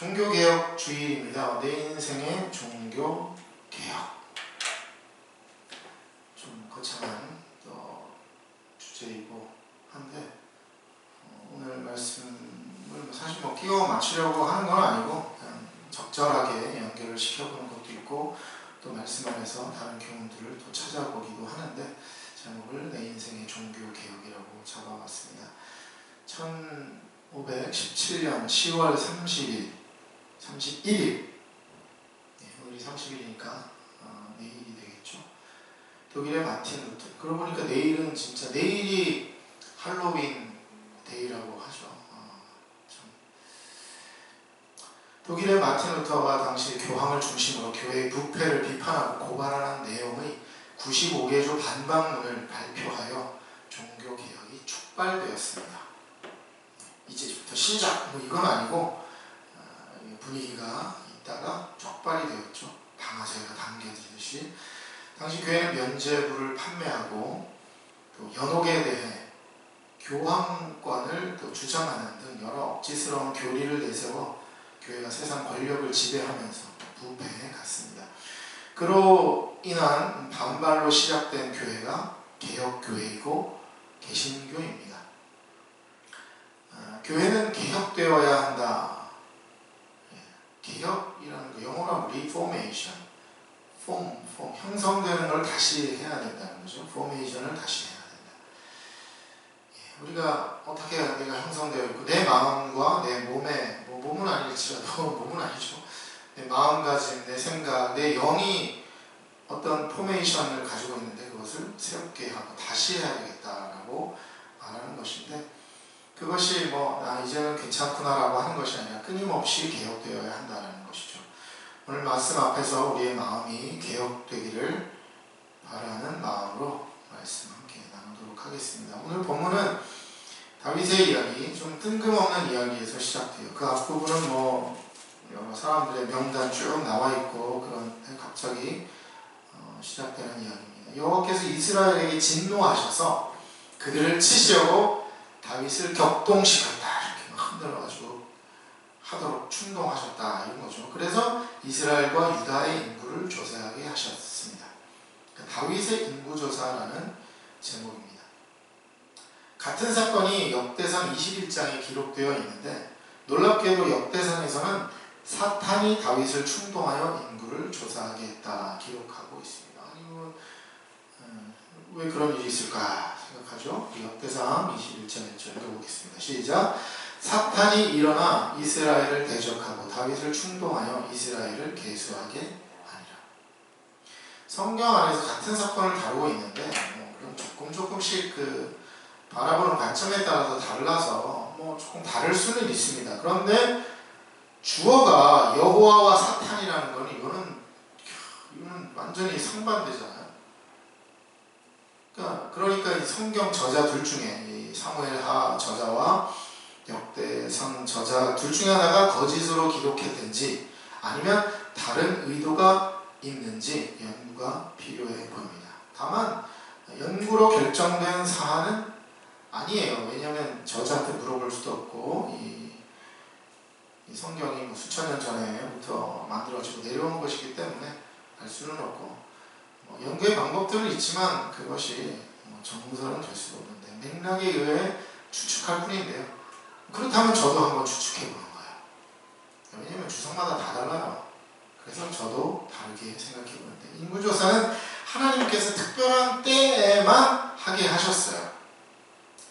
종교개혁 주일입니다. 내 인생의 종교개혁. 좀 거창한 주제이고 한데 오늘 말씀을 사실 끼워 맞추려고 하는 건 아니고 그냥 적절하게 연결을 시켜보는 것도 있고 또 말씀 안에서 다른 교훈들을 또 찾아보기도 하는데 제목을 내 인생의 종교개혁이라고 잡아봤습니다. 1517년 10월 31일 오늘이 30일이니까 내일이 되겠죠. 독일의 마틴 루터. 그러고 보니까 내일은 진짜 내일이 할로윈 데이라고 하죠. 독일의 마틴 루터가 당시 교황을 중심으로 교회의 부패를 비판하고 고발하는 내용의 95개조 반박문을 발표하여 종교개혁이 촉발되었습니다. 이제부터 시작! 이건 아니고 분위기가 있다가 촉발이 되었죠. 방아쇠가 당겨지듯이. 당시 교회는 면죄부를 판매하고 또 연옥에 대해 교황권을 또 주장하는 등 여러 억지스러운 교리를 내세워 교회가 세상 권력을 지배하면서 부패해 갔습니다. 그로 인한 반발로 시작된 교회가 개혁교회이고 개신교입니다. 교회는 개혁되어야 한다. 개혁이라는 거 영어로 reformation, 형성되는 걸 다시 해야 된다는 거죠. formation을 다시 해야 된다. 우리가 어떻게 내가 형성되어 있고 내 마음과 내 몸에 몸은 아닐지라도 몸은 아니죠. 내 마음가짐, 내 생각, 내 영이 어떤 포메이션을 가지고 있는데 그것을 새롭게 하고 다시 해야 되겠다라고 말하는 것인데 그것이 나 이제는 괜찮구나라고 하는 것이 아니라 끊임없이 개혁되어야 한다는 것이죠. 오늘 말씀 앞에서 우리의 마음이 개혁되기를 바라는 마음으로 말씀 함께 나누도록 하겠습니다. 오늘 본문은 다윗의 이야기, 좀 뜬금없는 이야기에서 시작돼요. 그 앞부분은 여러 사람들의 명단 쭉 나와 있고 그런 갑자기 시작되는 이야기입니다. 여호와께서 이스라엘에게 진노하셔서 그들을 치시려고 다윗을 격동시켰다. 이렇게 흔들어가지고 하도록 충동하셨다. 이런 거죠. 그래서 이스라엘과 유다의 인구를 조사하게 하셨습니다. 다윗의 인구조사라는 제목입니다. 같은 사건이 역대상 21장에 기록되어 있는데 놀랍게도 역대상에서는 사탄이 다윗을 충동하여 인구를 조사하게 했다 기록하고 있습니다. 아니 왜 그런 일이 있을까 생각하죠. 역대상 21장 1절 읽어보겠습니다. 시작. 사탄이 일어나 이스라엘을 대적하고 다윗을 충동하여 이스라엘을 계수하게 하니라. 성경 안에서 같은 사건을 다루고 있는데 조금씩 바라보는 관점에 따라서 달라서 조금 다를 수는 있습니다. 그런데 주어가 여호와와 사탄이라는 건 이거는 완전히 상반되잖아요. 그러니까 이 성경 저자 둘 중에 이 사무엘하 저자와 역대상 저자 둘 중에 하나가 거짓으로 기록했든지 아니면 다른 의도가 있는지 연구가 필요해 보입니다. 다만 연구로 결정된 사안은 아니에요. 왜냐하면 저자한테 물어볼 수도 없고 이 성경이 수천 년 전에부터 만들어지고 내려온 것이기 때문에 알 수는 없고 연구의 방법들은 있지만 그것이 정설은 될 수가 없는데 맥락에 의해 추측할 뿐인데요. 그렇다면 저도 한번 추측해 보는 거예요. 왜냐하면 주석마다 다 달라요. 그래서 저도 다르게 생각해 보는데 인구조사는 하나님께서 특별한 때에만 하게 하셨어요.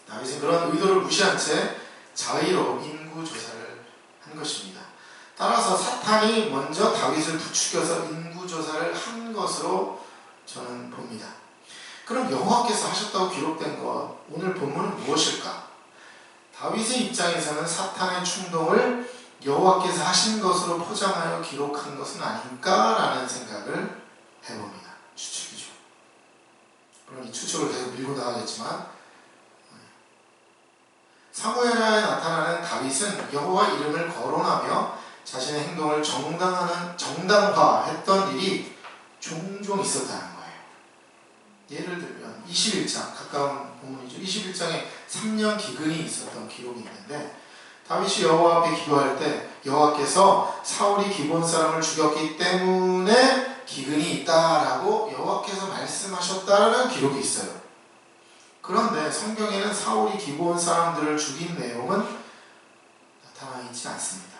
다윗은 그런 의도를 무시한 채 자의로 인구조사를 한 것입니다. 따라서 사탄이 먼저 다윗을 부추겨서 인구조사를 한 것으로 저는 봅니다. 그럼 여호와께서 하셨다고 기록된 것, 오늘 본문은 무엇일까? 다윗의 입장에서는 사탄의 충동을 여호와께서 하신 것으로 포장하여 기록한 것은 아닐까라는 생각을 해봅니다. 추측이죠. 물론 이 추측을 계속 밀고 나가겠지만 사무엘하에 나타나는 다윗은 여호와 이름을 거론하며 자신의 행동을 정당화했던 일이 종종 있었다는 거예요. 예를 들면 21장, 가까운 본문이죠. 21장에 3년 기근이 있었던 기록이 있는데 다윗이 여호와 앞에 기도할 때 여호와께서 사울이 기브온 사람을 죽였기 때문에 기근이 있다라고 여호와께서 말씀하셨다는 기록이 있어요. 그런데 성경에는 사울이 기브온 사람들을 죽인 내용은 나타나 있지 않습니다.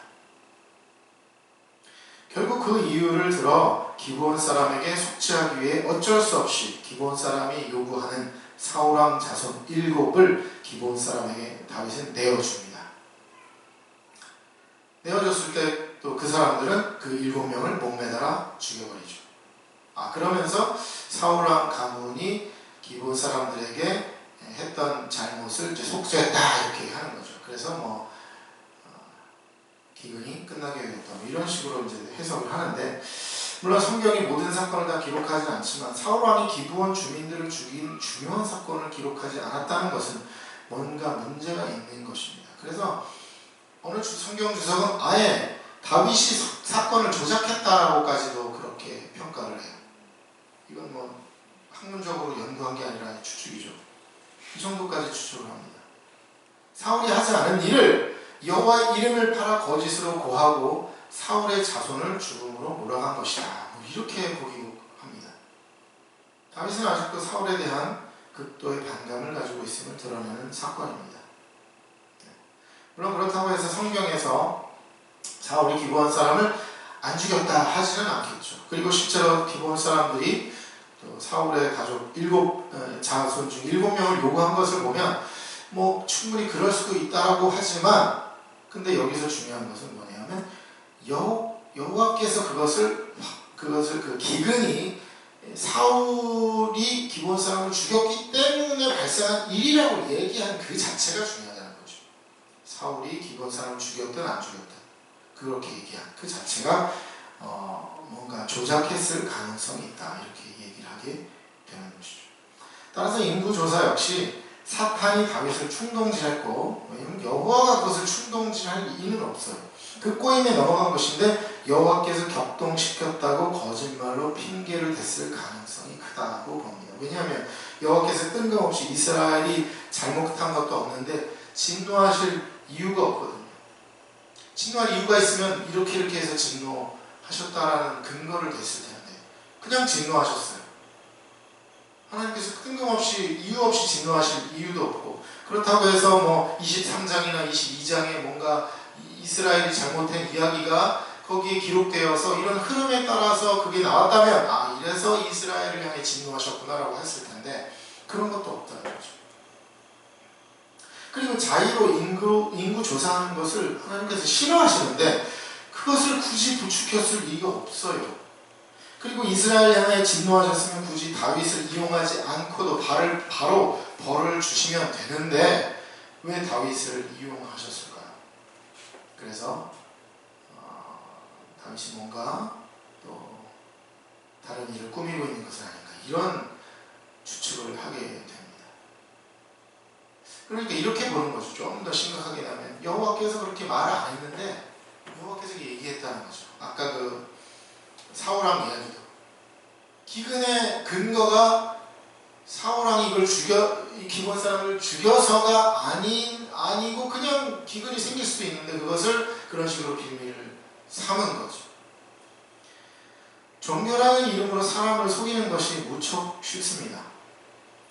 결국 그 이유를 들어 기브온 사람에게 속죄하기 위해 어쩔 수 없이 기브온 사람이 요구하는 사울왕 자손 7을 기브온 사람에게 다윗은 내어줍니다. 내어줬을 때 또 그 사람들은 그 7명을 목매달아 죽여버리죠. 그러면서 사울왕 가문이 기브온 사람들에게 했던 잘못을 이제 속죄했다 이렇게 하는 거죠. 그래서 기근이 끝나게 되었다 이런 식으로 이제 해석을 하는데, 물론 성경이 모든 사건을 다 기록하지 않지만 사울왕이 기브온 주민들을 죽인 중요한 사건을 기록하지 않았다는 것은 뭔가 문제가 있는 것입니다. 그래서 어느 성경 주석은 아예 다윗이 사건을 조작했다라고까지도 그렇게 평가를 해요. 이건 학문적으로 연구한 게 아니라 추측이죠. 이 정도까지 추측을 합니다. 사울이 하지 않은 일을 여호와의 이름을 팔아 거짓으로 고하고 사울의 자손을 죽음으로 몰아간 것이다. 이렇게 보기도 합니다. 다윗은 아직도 사울에 대한 극도의 반감을 가지고 있음을 드러내는 사건입니다. 물론 그렇다고 해서 성경에서 사울이 기브온 사람을 안 죽였다 하지는 않겠죠. 그리고 실제로 기브온 사람들이 또 사울의 가족 자손 중 7명을 요구한 것을 보면 충분히 그럴 수도 있다라고 하지만, 근데 여기서 중요한 것은 뭐냐면 여호와께서 그것을 그 기근이 사울이 기브온 사람을 죽였기 때문에 발생한 일이라고 얘기한 그 자체가 중요하다는 거죠. 사울이 기브온 사람을 죽였든 안 죽였든 그렇게 얘기한 그 자체가 뭔가 조작했을 가능성이 있다 이렇게 얘기를 하게 되는 것이죠. 따라서 인구조사 역시 사탄이 다윗을 충동질했고, 왜냐하면 여호와가 그것을 충동질할 이유는 없어요. 그 꼬임에 넘어간 것인데 여호와께서 격동시켰다고 거짓말로 핑계를 댔을 가능성이 크다고 봅니다. 왜냐하면 여호와께서 뜬금없이 이스라엘이 잘못한 것도 없는데 진노하실 이유가 없거든요. 진노할 이유가 있으면 이렇게 해서 진노하셨다라는 근거를 댔을 텐데 그냥 진노하셨어요. 하나님께서 뜬금없이 이유 없이 진노하실 이유도 없고, 그렇다고 해서 23장이나 22장에 뭔가 이스라엘이 잘못한 이야기가 거기에 기록되어서 이런 흐름에 따라서 그게 나왔다면 이래서 이스라엘을 향해 진노하셨구나라고 했을 텐데 그런 것도 없다는 거죠. 그리고 자의로 인구 조사하는 것을 하나님께서 싫어하시는데 그것을 굳이 부추겼을 이유가 없어요. 그리고 이스라엘 향해 진노하셨으면 굳이 다윗을 이용하지 않고도 바로 벌을 주시면 되는데 왜 다윗을 이용하셨을까요? 그래서 다윗이 뭔가 또 다른 일을 꾸미고 있는 것은 아닌가 이런 추측을 하게 됩니다. 그러니까 이렇게 보는 거죠. 좀 더 심각하게 나면 여호와께서 그렇게 말을 안 했는데 여호와께서 얘기했다는 거죠. 아까 그 사울왕 이야기도 기근의 근거가 사울왕이 이걸 기브온 사람을 죽여서가 아니고 그냥 기근이 생길 수도 있는데 그것을 그런 식으로 빌미를 삼은 거죠. 종교라는 이름으로 사람을 속이는 것이 무척 쉽습니다.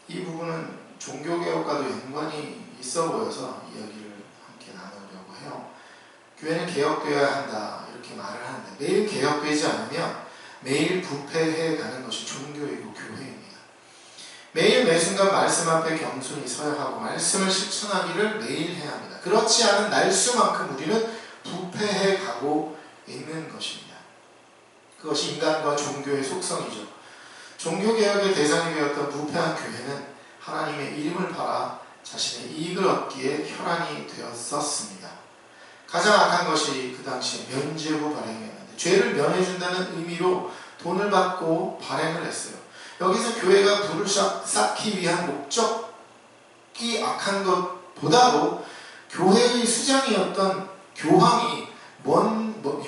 이 부분은 종교개혁과도 연관이 있어 보여서 이야기를 함께 나누려고 해요. 교회는 개혁되어야 한다 이렇게 말을 하는데 매일 개혁되지 않으면 매일 부패해 가는 것이 종교이고 교회입니다. 매일 매순간 말씀 앞에 겸손히 서야 하고 말씀을 실천하기를 매일 해야 합니다. 그렇지 않은 날수만큼 우리는 부패해 가고 있는 것입니다. 그것이 인간과 종교의 속성이죠. 종교개혁의 대상이 되었던 부패한 교회는 하나님의 이름을 팔아 자신의 이익을 얻기에 혈안이 되었었습니다. 가장 악한 것이 그 당시에 면죄부 발행이었는데 죄를 면해준다는 의미로 돈을 받고 발행을 했어요. 여기서 교회가 부를 쌓기 위한 목적이 악한 것보다도 교회의 수장이었던 교황이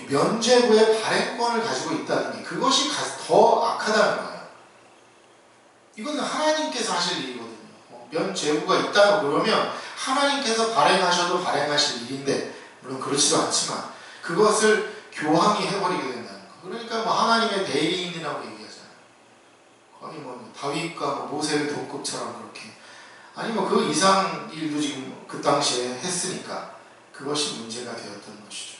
면죄부의 발행권을 가지고 있다는 게 그것이 더 악하다는 거예요. 이거는 하나님께서 하실 일이거든요. 면죄부가 있다고 그러면 하나님께서 발행하셔도 발행하실 일인데 물론 그렇지도 않지만 그것을 교황이 해버리게 된다는 거. 그러니까 뭐 하나님의 대리인이라고 얘기하잖아요. 거의 뭐 다윗과 뭐 모세의 동급처럼 그렇게, 아니 뭐 그 이상 일도 지금 그 당시에 했으니까 그것이 문제가 되었던 것이죠.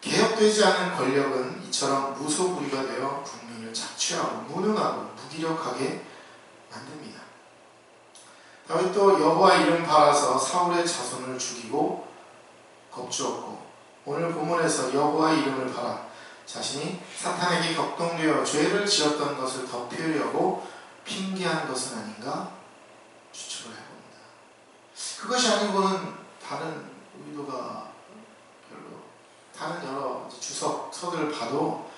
개혁되지 않은 권력은 이처럼 무소불위가 되어 국민을 착취하고 무능하고 무기력하게 만듭니다. 다윗도 여호와 이름 팔아서 사울의 자손을 죽이고 겁주었고, 오늘 본문에서 여호와 이름을 팔아 자신이 사탄에게 격동되어 죄를 지었던 것을 덮으려고 핑계한 것은 아닌가 추측을 해봅니다. 그것이 아니고는 다른 의도가 별로, 다른 여러 주석서들을 봐도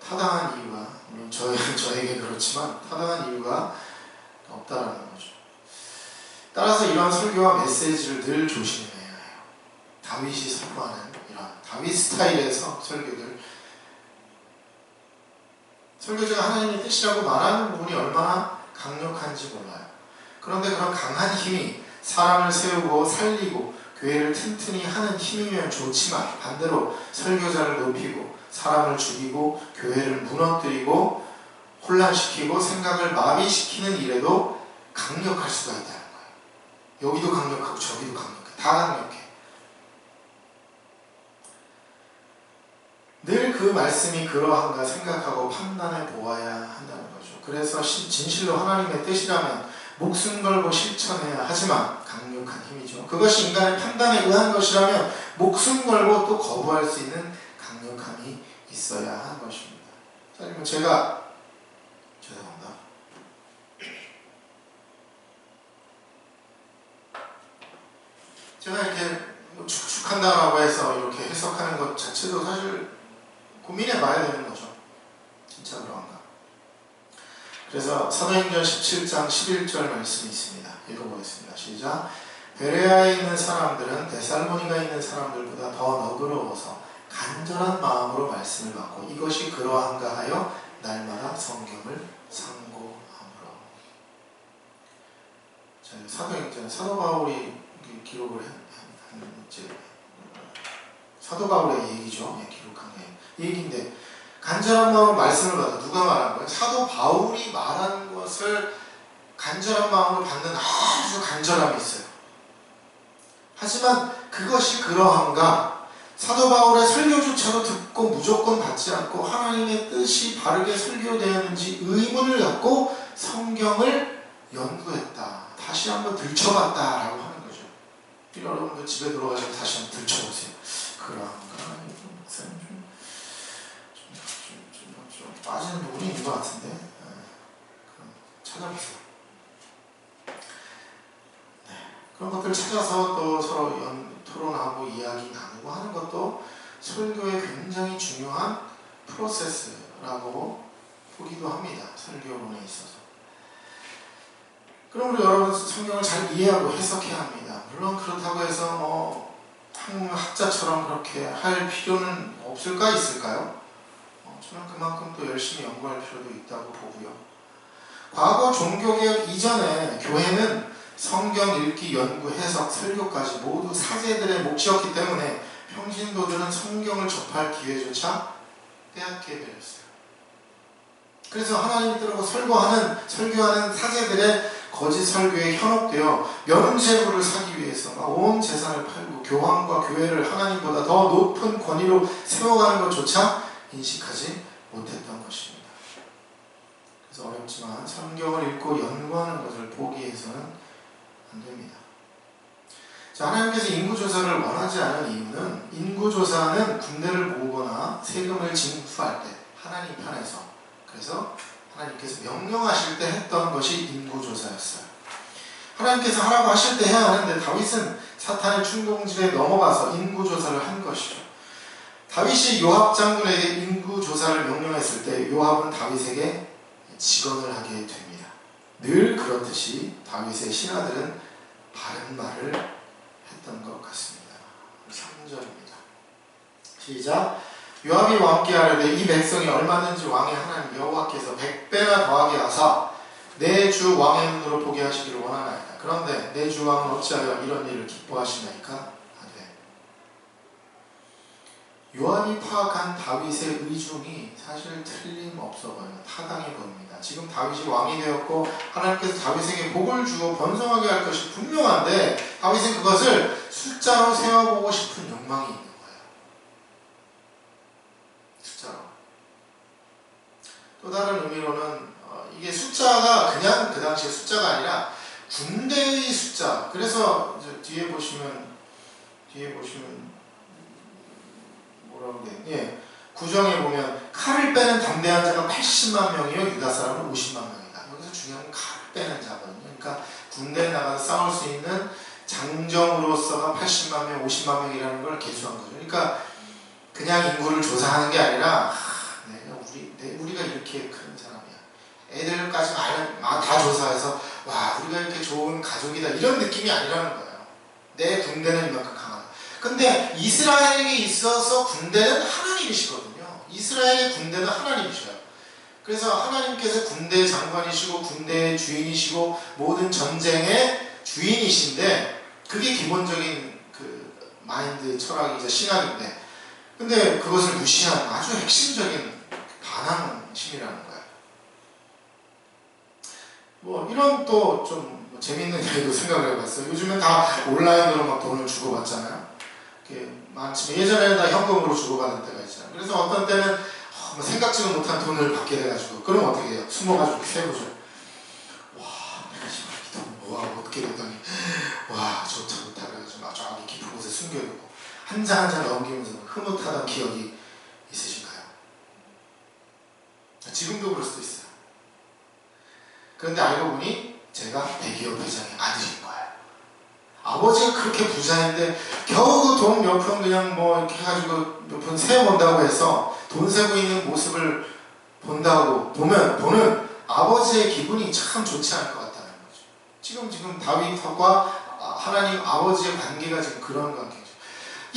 타당한 이유가, 물론 저에게 그렇지만 타당한 이유가 없다라는 거죠. 따라서 이러한 설교와 메시지를 늘 조심해야 해요. 다윗이 선포하는 이런 다윗 스타일의 설교들, 설교자가 하나님의 뜻이라고 말하는 부분이 얼마나 강력한지 몰라요. 그런데 그런 강한 힘이 사람을 세우고 살리고 교회를 튼튼히 하는 힘이면 좋지만, 반대로 설교자를 높이고 사람을 죽이고 교회를 무너뜨리고 혼란시키고 생각을 마비시키는 일에도 강력할 수가 있다는 거예요. 여기도 강력하고 저기도 강력해. 다 강력해. 늘 그 말씀이 그러한가 생각하고 판단해 보아야 한다는 거죠. 그래서 진실로 하나님의 뜻이라면 목숨 걸고 실천해야 하지만 강력한 힘이죠. 그것이 인간의 판단에 의한 것이라면 목숨 걸고 또 거부할 수 있는 강력함이 있어야 하는 것입니다. 제가 죄송합니다. 제가 이렇게 축축한다라고 해서 이렇게 해석하는 것 자체도 사실 고민해 봐야 되는 거죠. 진짜 그런가. 그래서 사도행전 17장 11절 말씀이 있습니다. 읽어보겠습니다. 시작. 베레아에 있는 사람들은 데살로니가에 있는 사람들보다 더 너그러워서 간절한 마음으로 말씀을 받고 이것이 그러한가 하여 날마다 성경을 상고함으로. 자, 사도행전, 사도 바울이 기록을 한 사도 바울의 얘기죠. 기록한 얘기인데, 간절한 마음으로 말씀을 받아. 누가 말한 거예요? 사도 바울이 말하는 것을 간절한 마음으로 받는 아주 간절함이 있어요. 하지만 그것이 그러한가, 사도 바울의 설교조차도 듣고 무조건 받지 않고 하나님의 뜻이 바르게 설교되었는지 의문을 갖고 성경을 연구했다. 다시 한번 들춰봤다라고 하는 거죠. 여러분들 집에 들어가셔서 다시 한번 들춰보세요. 그러한가? 좀 빠지는 부분이 있는 것 같은데, 그럼 찾아보세요. 네. 그런 것들을 찾아서 또 서로 토론하고 이야기 나누고 하는 것도 설교의 굉장히 중요한 프로세스라고 보기도 합니다. 설교론에 있어서. 그럼 우리 여러분 성경을 잘 이해하고 해석해야 합니다. 물론 그렇다고 해서 학자처럼 그렇게 할 필요는 없을까 있을까요? 저는 그만큼 또 열심히 연구할 필요도 있다고 보고요. 과거 종교개혁 이전에 교회는 성경 읽기, 연구, 해석, 설교까지 모두 사제들의 몫이었기 때문에 평신도들은 성경을 접할 기회조차 빼앗게 되었어요. 그래서 하나님의 뜻으로 설교하는 사제들의 거짓 설교에 현혹되어 면죄부를 사기 위해서 온 재산을 팔고 교황과 교회를 하나님보다 더 높은 권위로 세워가는 것조차 인식하지 못했던 것입니다. 그래서 어렵지만 성경을 읽고 연구하는 것을 포기해서는 안 됩니다. 자, 하나님께서 인구조사를 원하지 않은 이유는, 인구조사는 군대를 모으거나 세금을 징수할 때 하나님 편에서, 그래서 하나님께서 명령하실 때 했던 것이 인구조사였어요. 하나님께서 하라고 하실 때 해야 하는데 다윗은 사탄의 충동질에 넘어가서 인구조사를 한 것이죠. 다윗이 요압 장군에게 인구조사를 명령했을 때 요압은 다윗에게 직언을 하게 됩니다. 늘 그렇듯이 다윗의 신하들은 바른 말을 했던 것 같습니다. 3절입니다. 시작. 요압이 왕께 아뢰되 이 백성이 얼마든지 왕의 하나님 여호와께서 100배나 더하게 하사 내 주 왕의 눈으로 보게 하시기를 원하나이다. 그런데 내 주 왕은 어찌하여 이런 일을 기뻐하시나이까 하되. 요압이 파악한 다윗의 의중이 사실 틀림없어 보여요. 타당해 보입니다. 지금 다윗이 왕이 되었고 하나님께서 다윗에게 복을 주어 번성하게 할 것이 분명한데 다윗은 그것을 숫자로 세워보고 싶은 욕망이 있는 거예요. 숫자로. 또 다른 의미로는 이게 숫자가 그냥 그 당시의 숫자가 아니라 군대의 숫자. 그래서 이제 뒤에 보시면 뭐라고 돼? 예. 구정에 보면 칼을 빼는 담대한 자가 80만 명이요 유다 사람은 50만 명이다. 여기서 중요한 건 칼을 빼는 자거든요. 그러니까 군대에 나가서 싸울 수 있는 장정으로서가 80만 명, 50만 명이라는 걸 계수한 거죠. 그러니까 그냥 인구를 조사하는 게 아니라 우리가 이렇게 큰 사람이야. 애들까지 다 조사해서 와 우리가 이렇게 좋은 가족이다 이런 느낌이 아니라는 거예요. 내 군대는 이만큼 강하다. 근데 이스라엘에게 있어서 군대는 하나님이시거든요. 이스라엘의 군대는 하나님이셔요. 그래서 하나님께서 군대의 장관이시고 군대의 주인이시고 모든 전쟁의 주인이신데 그게 기본적인 그 마인드 철학이자 신앙인데 근데 그것을 무시한 아주 핵심적인 반항심이라는 거예요. 뭐 이런 또 좀 재밌는 얘기도 생각을 해봤어요. 요즘은 다 온라인으로 막 돈을 주고받잖아요. 많지만 예전에는 다 현금으로 주고받는 때가 있잖아요. 그래서 어떤 때는 생각지도 못한 돈을 받게 돼가지고 그럼 어떻게 해요? 숨어가지고 세보죠. 와 내가 지금 이 돈 뭐하고 어떻게 됐더니 와 좋다 그래가지고 막 저기 깊은 곳에 숨겨두고 한 장 한 장 넘기면서 흐뭇하던 기억이 있으신가요? 지금도 그럴 수도 있어요. 그런데 알고 보니 제가 대기업 회장의 아들인 거예요. 아버지가 그렇게 부자인데 겨우 그 돈 몇 푼 그냥 뭐 이렇게 해가지고 몇 푼 세어본다고 해서 돈 세고 있는 모습을 보는 아버지의 기분이 참 좋지 않을 것 같다는 거죠. 지금 다윗과 하나님 아버지의 관계가 지금 그런 관계죠.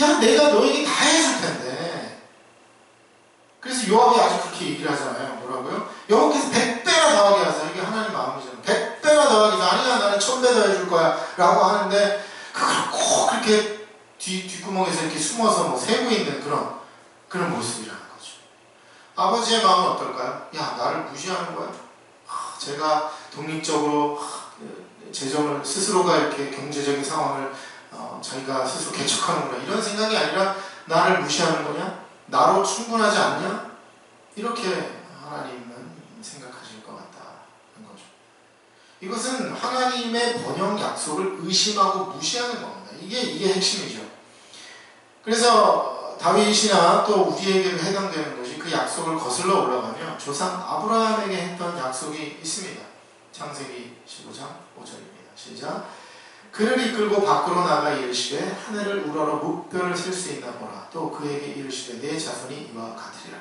야 내가 너에게 다 해줄 텐데. 그래서 요압이 아주 그렇게 얘기를 하잖아요. 뭐라고요? 여호와께서 100배나 더하게 하세요. 이게 하나님 마음이잖아요. 100배나 더하게 해서 아니야 나는 1000배 더 해줄 거야 라고 하는데 그걸 꼭 그렇게 뒷구멍에서 이렇게 숨어서 뭐 세고 있는 그런 모습이라는 거죠. 아버지의 마음은 어떨까요? 야 나를 무시하는 거야? 제가 독립적으로 재정을 스스로가 이렇게 경제적인 상황을 자기가 스스로 개척하는구나 이런 생각이 아니라 나를 무시하는 거냐? 나로 충분하지 않냐? 이렇게 하나님은 생각하실 것 같다는 거죠. 이것은 하나님의 번영 약속을 의심하고 무시하는 겁니다. 이게 핵심이죠. 그래서 다윗이나 또 우리에게도 해당되는 것이 그 약속을 거슬러 올라가면 조상 아브라함에게 했던 약속이 있습니다. 창세기 15장 5절입니다. 시작. 그를 이끌고 밖으로 나가 이르시되 하늘을 우러러 묵별을 셀 수 있나 보라. 또 그에게 이르시되 내 자손이 이와 같으리라.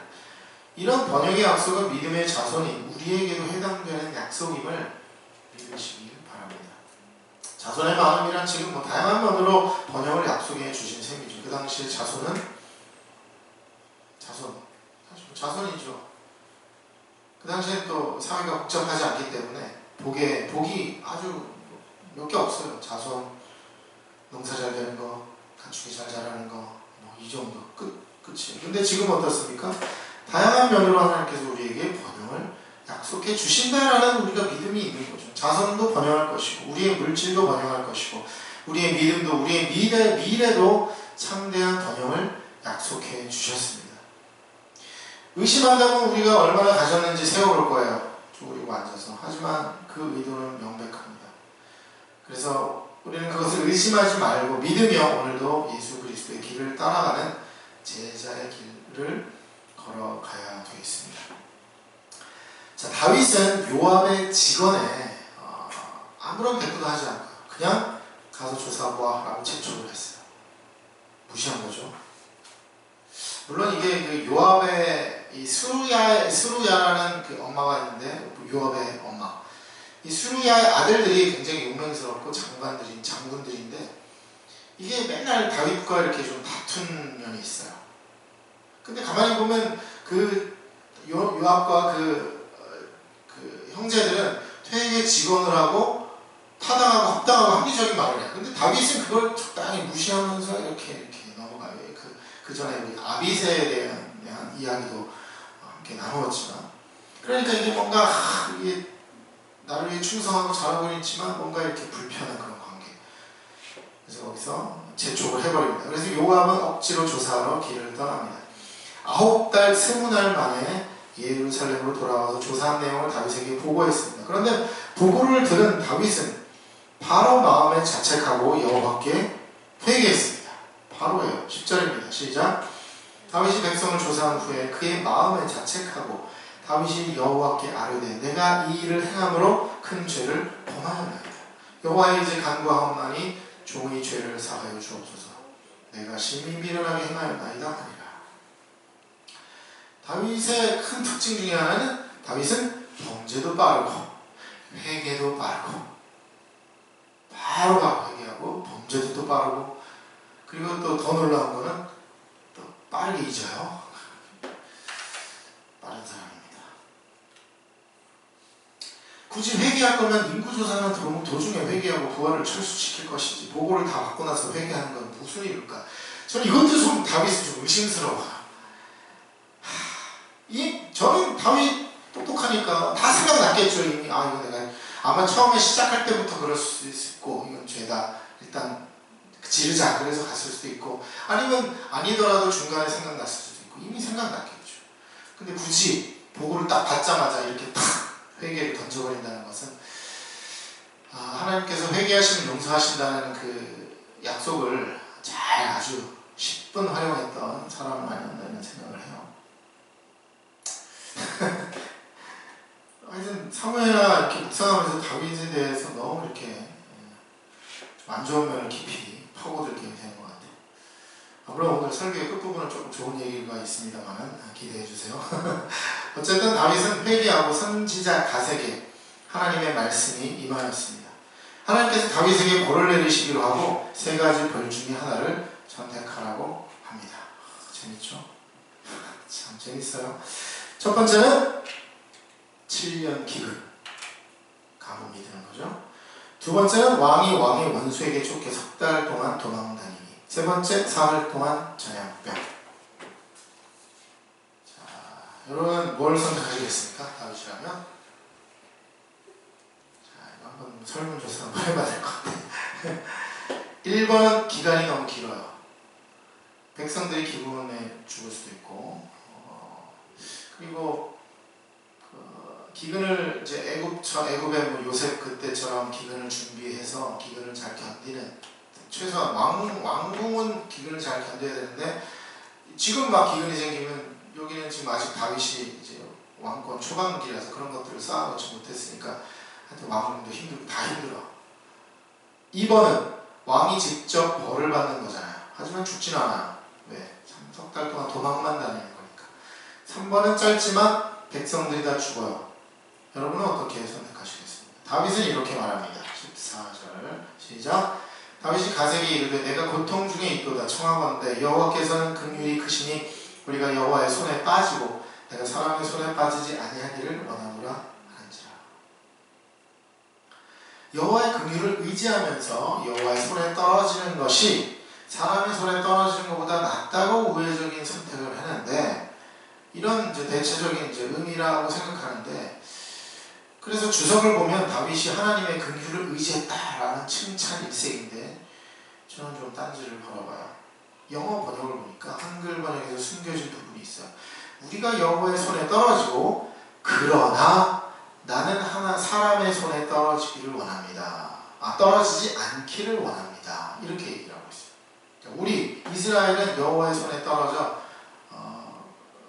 이런 번역의 약속은 믿음의 자손이 우리에게도 해당되는 약속임을 믿으시길 바랍니다. 자손의 마음이란 지금 뭐 다양한 면으로 번역을 약속해 주신 셈이죠. 그 당시에 자손이죠. 그 당시에 또 사회가 복잡하지 않기 때문에 복이 아주 몇 개 없어요. 자손, 농사 잘 되는 거, 가축이 잘 자라는 거, 뭐 이 정도 끝이에요. 근데 지금 어떻습니까? 다양한 면으로 하나님께서 우리에게 번영을 약속해 주신다라는 우리가 믿음이 있는 거죠. 자손도 번영할 것이고, 우리의 물질도 번영할 것이고, 우리의 믿음도, 우리의 미래도 참대한 번영을 약속해 주셨습니다. 의심한다면 우리가 얼마나 가졌는지 세워볼 거예요. 쪼그리고 앉아서. 하지만 그 의도는 명백합니다. 그래서 우리는 그것을 의심하지 말고 믿으며 오늘도 예수 그리스도의 길을 따라가는 제자의 길을 걸어가야 되겠습니다. 자, 다윗은 요압의 직언에 아무런 대꾸도 하지 않고 그냥 가서 조사하라고 제초를 했어요. 무시한 거죠. 물론 이게 그 요압의 이 스루야라는 그 엄마가 있는데 요압의 엄마. 이 스루야의 아들들이 굉장히 용맹스럽고 장군들인데 이게 맨날 다윗과 이렇게 좀 다툰 면이 있어요. 근데 가만히 보면 그 요압과 그 형제들은 퇴역에 직언을 하고 타당하고 합당하고 합리적인 말을 해요. 근데 다윗은 그걸 적당히 무시하면서 이렇게 넘어가요. 그 전에 우리 아비새에 대한 이야기도 함께 나누었지만, 그러니까 이게 뭔가 이게 나를 위해 충성하고 잘하고 있지만 뭔가 이렇게 불편한 그런 관계. 그래서 거기서 재촉을 해버립니다. 그래서 요압은 억지로 조사하러 길을 떠납니다. 9달 20날 만에 예루살렘으로 돌아와서 조사한 내용을 다윗에게 보고했습니다. 그런데 보고를 들은 다윗은 바로 마음에 자책하고 여호와께 회개했습니다. 바로예요. 10절입니다. 시작. 다윗이 백성을 조사한 후에 그의 마음에 자책하고 다윗이 여호와께 아뢰되 내가 이 일을 행함으로 큰 죄를 범하였나이다. 여호와에 이제 간구하옵나니 종의 죄를 사하여 주옵소서. 내가 심히 미련하게 행하였나이다 하니라. 다윗의 큰 특징 중에 하나는 다윗은 범죄도 빠르고 회개도 빠르고 바로 회개하고 범죄도 또 빠르고, 그리고 또 더 놀라운 거는 또 빠르게 잊어요. 빠른 사람입니다. 굳이 회개할 거면 인구조사는 도중에 회개하고 부활을 철수시킬 것이지 보고를 다 받고 나서 회개하는 건 무슨 일일까? 저는 이것도 좀 다윗이 좀 의심스러워요. 저는 다윗 똑똑하니까 다 생각났겠죠. 이미 이거 내가 아마 처음에 시작할 때부터 그럴 수도 있고 이건 죄다 일단 지르자 그래서 갔을 수도 있고, 아니면 아니더라도 중간에 생각났을 수도 있고 이미 생각났겠죠. 근데 굳이 보고를 딱 받자마자 이렇게 탁 회개를 던져버린다는 것은 하나님께서 회개하시면 용서하신다는 그 약속을 잘 아주 10분 활용했던 사람은 아니었나 생각을 해요. 하여튼 사무엘아 이렇게 묵상하면서 다윗에 대해서 너무 이렇게 안 좋은 면을 깊이 파고들게 되는 것 같아요. 물론 오늘 설교의 끝부분은 조금 좋은 얘기가 있습니다만 기대해주세요. 어쨌든 다윗은 회개하고 선지자 갓에게 하나님의 말씀이 임하였습니다. 하나님께서 다윗에게 벌을 내리시기로 하고 3가지 벌 중에 하나를 선택하라고 합니다. 재밌죠? 참 재밌어요. 첫 번째는 7년 기근, 가뭄이 드는 거죠. 두 번째는 왕의 원수에게 쫓겨 3달 동안 도망다니기. 세 번째, 사흘 동안 전염병. 자, 여러분 뭘 선택하시겠습니까? 다윗이라면? 자, 이거 한번 설문조사 한번 해봐야 될 것 같아요. 1번, 기간이 너무 길어요. 백성들이 기근에 죽을 수도 있고, 그리고 기근을 이제 애굽의 뭐 요셉 그때처럼 기근을 준비해서 기근을 잘 견디는, 최소한 왕궁은 기근을 잘 견뎌야 되는데 지금 막 기근이 생기면 여기는 지금 아직 다윗이 이제 왕권 초반기라서 그런 것들을 쌓아놓지 못했으니까 하여튼 왕궁도 힘들고 다 힘들어. 2번은 왕이 직접 벌을 받는 거잖아요. 하지만 죽진 않아요. 왜? 3달 동안 도망만 다니는 거니까. 3번은 짧지만 백성들이 다 죽어요. 여러분은 어떻게 선택하시겠습니까? 다윗은 이렇게 말합니다. 14절 시작. 다윗이 갓에게 이르되 내가 고통 중에 있도다 청하건대 여호와께서는 긍휼이 크시니 우리가 여호와의 손에 빠지고 내가 사람의 손에 빠지지 아니하기를 원하노라 하는지라. 여호와의 긍휼을 의지하면서 여호와의 손에 떨어지는 것이 사람의 손에 떨어지는 것보다 낫다고 우회적인 선택을 하는데, 이런 이제 대체적인 이제 의미라고 생각하는데, 그래서 주석을 보면 다윗이 하나님의 긍휼을 의지했다라는 칭찬 일색인데 저는 좀 딴지를 걸어봐요. 영어 번역을 보니까 한글 번역에서 숨겨진 부분이 있어요. 우리가 여호와의 손에 떨어지고 그러나 나는 사람의 손에 떨어지기를 원합니다. 떨어지지 않기를 원합니다. 이렇게 얘기를 하고 있어요. 우리 이스라엘은 여호와의 손에 떨어져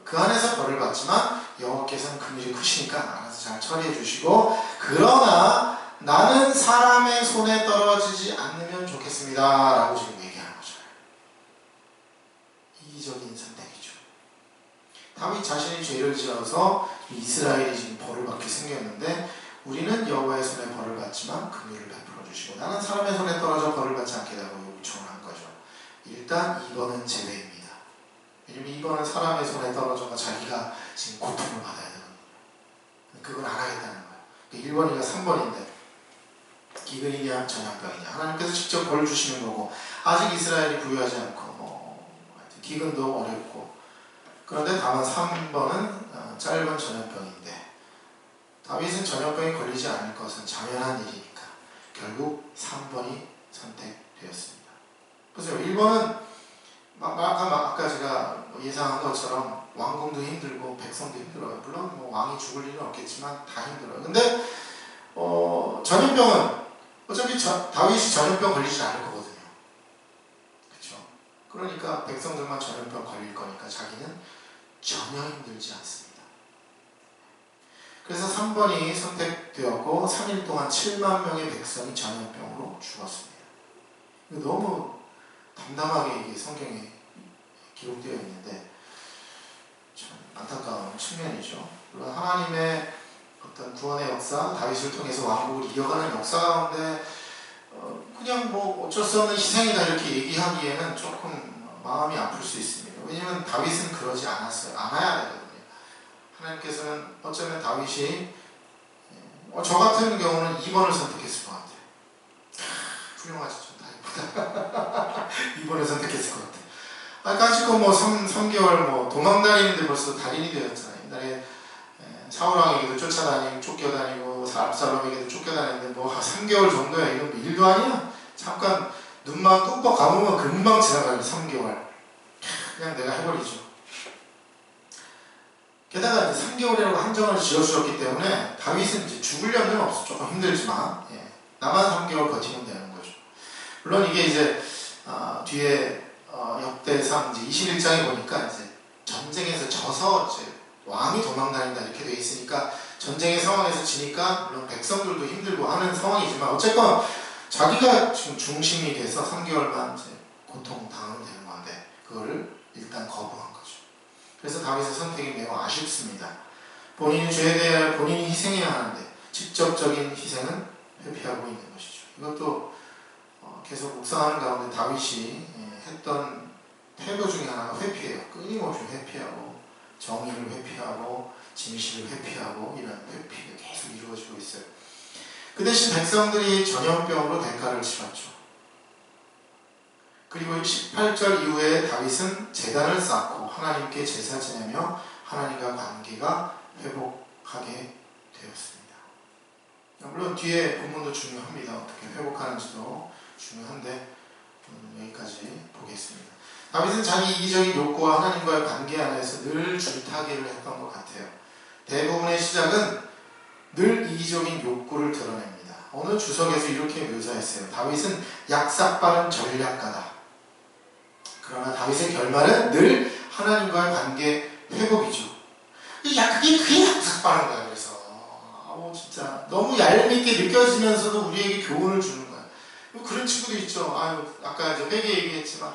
그 안에서 벌을 받지만 여호와께서는 긍휼이 크시니까 알아서 잘 처리해 주시고, 그러나 나는 사람의 손에 떨어지지 않으면 좋겠습니다 라고 지금 얘기하는 거죠. 이기적인 선택이죠. 다윗 자신이 죄를 지어서 이스라엘이 지금 벌을 받게 생겼는데, 우리는 여호와의 손에 벌을 받지만 긍휼을 베풀어 주시고 나는 사람의 손에 떨어져 벌을 받지 않겠다고 요청을 한 거죠. 일단 2번은 제외입니다. 왜냐면 이거는 사람의 손에 떨어져서 자기가 지금 고통을 받아야 되거든요. 그건 안 하겠다는 거예요. 1번이가 3번인데 기근이냐 전염병이냐. 하나님께서 직접 벌 주시는 거고, 아직 이스라엘이 부유하지 않고 기근도 어렵고. 그런데 다만 3번은 짧은 전염병인데, 다윗은 전염병에 걸리지 않을 것은 당연한 일이니까 결국 3번이 선택되었습니다. 그래서 1번은 아까 제가 예상한 것처럼 왕궁도 힘들고 백성도 힘들어요. 물론 뭐 왕이 죽을 일은 없겠지만 다 힘들어요. 근데 전염병은 어차피 다윗이 전염병 걸리지 않을 거거든요. 그렇죠? 그러니까 백성들만 전염병 걸릴 거니까 자기는 전혀 힘들지 않습니다. 그래서 3번이 선택되었고 3일 동안 7만 명의 백성이 전염병으로 죽었습니다. 너무 담담하게 이게 성경에 기록되어 있는데 참 안타까운 측면이죠. 물론 하나님의 어떤 구원의 역사, 다윗을 통해서 왕국을 이어가는 역사 가운데 그냥 뭐 어쩔 수 없는 희생이다 이렇게 얘기하기에는 조금 마음이 아플 수 있습니다. 왜냐하면 다윗은 그러지 않았어요. 않아야 되거든요. 하나님께서는 어쩌면 다윗이 저 같은 경우는 2번을 선택했을 것 같아요. 훌륭하죠. 다윗보다 2번을 선택했을 것 같아요. 까짓거 뭐 3개월 뭐 도망다니는데 벌써 달인이 되었잖아요. 옛날에 사울왕에게도 쫓아다니고 쫓겨다니고 압살롬에게도 쫓겨다니는데 뭐 3개월 정도야. 이건 뭐 일도 아니야. 잠깐 눈만 뚝뻑 감으면 금방 지나가요. 3개월 그냥 내가 해버리죠. 게다가 이제 3개월이라고 한정을 지어주셨기 때문에 다윗은 이제 죽을 염려는 없어. 조금 힘들지만 나만 3개월 버티면 되는 거죠. 물론 이게 이제 뒤에 역대상 이제 21장에 보니까 이제 전쟁에서 져서 이제 왕이 도망다닌다 이렇게 돼 있으니까 전쟁의 상황에서 지니까 물론 백성들도 힘들고 하는 상황이지만 어쨌건 자기가 지금 중심이 돼서 3개월만 이제 고통당하면 되는 건데 그거를 일단 거부한 거죠. 그래서 다윗의 선택이 매우 아쉽습니다. 본인이 죄에 대해 본인이 희생해야 하는데 직접적인 희생은 회피하고 있는 것이죠. 이것도 계속 묵상하는 가운데 다윗이 했던 태도 중에 하나가 회피예요. 끊임없이 회피하고 정의를 회피하고 진실을 회피하고 이런 회피가 계속 이루어지고 있어요. 그 대신 백성들이 전염병으로 대가를 치렀죠. 그리고 18절 이후에 다윗은 제단을 쌓고 하나님께 제사 지내며 하나님과 관계가 회복하게 되었습니다. 물론 뒤에 본문도 중요합니다. 어떻게 회복하는지도 중요한데 여기까지 보겠습니다. 다윗은 자기 이기적인 욕구와 하나님과의 관계 안에서 늘 줄타기를 했던 것 같아요. 대부분의 시작은 늘 이기적인 욕구를 드러냅니다. 어느 주석에서 이렇게 묘사했어요. 다윗은 약삭빠른 전략가다. 그러나 다윗의 결말은 늘 하나님과의 관계 회복이죠. 그게 약삭빠른 거야. 그래서 진짜 너무 얄밉게 느껴지면서도 우리에게 교훈을 주는 거야. 그런 친구도 있죠. 아까 이제 회개 얘기했지만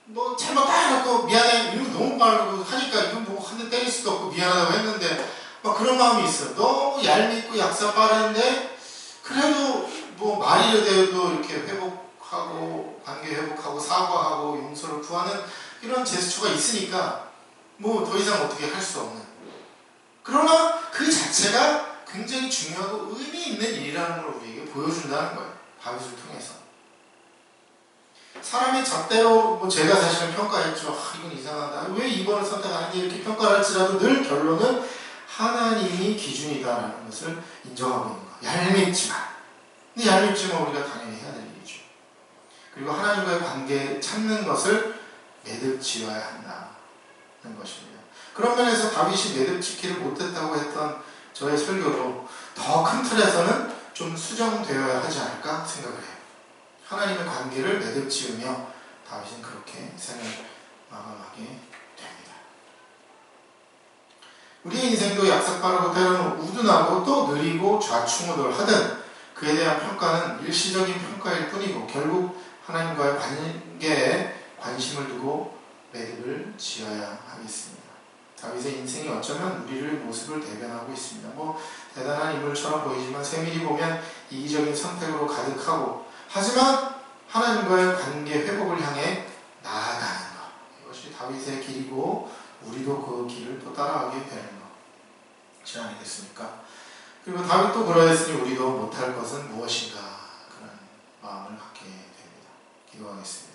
뭐 잘못해갖고 미안해 이러고 너무 빠르고 하니까 이거 뭐 한 대 때릴 수도 없고 미안하다고 했는데 막 그런 마음이 있어요. 너무 얄밉고 약삭 빠른데 그래도 뭐 말이 되어도 이렇게 회복하고 관계 회복하고 사과하고 용서를 구하는 이런 제스처가 있으니까 뭐 더 이상 어떻게 할 수 없는, 그러나 그 자체가 굉장히 중요하고 의미 있는 일이라는 걸 우리에게 보여준다는 거예요. 다윗을 통해서. 사람의 잣대로 뭐 제가 사실은 평가했죠. 이건 이상하다. 왜 2번을 선택하는지 이렇게 평가를 할지라도 늘 결론은 하나님이 기준이다라는 것을 인정하고 있는 거예요. 얄밉지만. 근데 얄밉지만 우리가 당연히 해야 될 일이죠. 그리고 하나님과의 관계 찾는 것을 매듭지어야 한다는 것입니다. 그런 면에서 다윗이 매듭짓기를 못했다고 했던 저의 설교도 더 큰 틀에서는 좀 수정되어야 하지 않을까 생각을 해요. 하나님의 관계를 매듭지으며 다윗은 그렇게 생을 마감하게 됩니다. 우리의 인생도 약삭빠르고 때로는 우둔하고 또 느리고 좌충우돌하든 그에 대한 평가는 일시적인 평가일 뿐이고 결국 하나님과의 관계에 관심을 두고 매듭을 지어야 하겠습니다. 다윗의 인생이 어쩌면 우리의 모습을 대변하고 있습니다. 뭐 대단한 인물처럼 보이지만 세밀히 보면 이기적인 선택으로 가득하고, 하지만 하나님과의 관계 회복을 향해 나아가는 것, 이것이 다윗의 길이고 우리도 그 길을 또 따라가게 되는 것이 아니겠습니까? 그리고 다윗도 그러했으니 우리도 못할 것은 무엇인가 갖게 됩니다. 기도하겠습니다.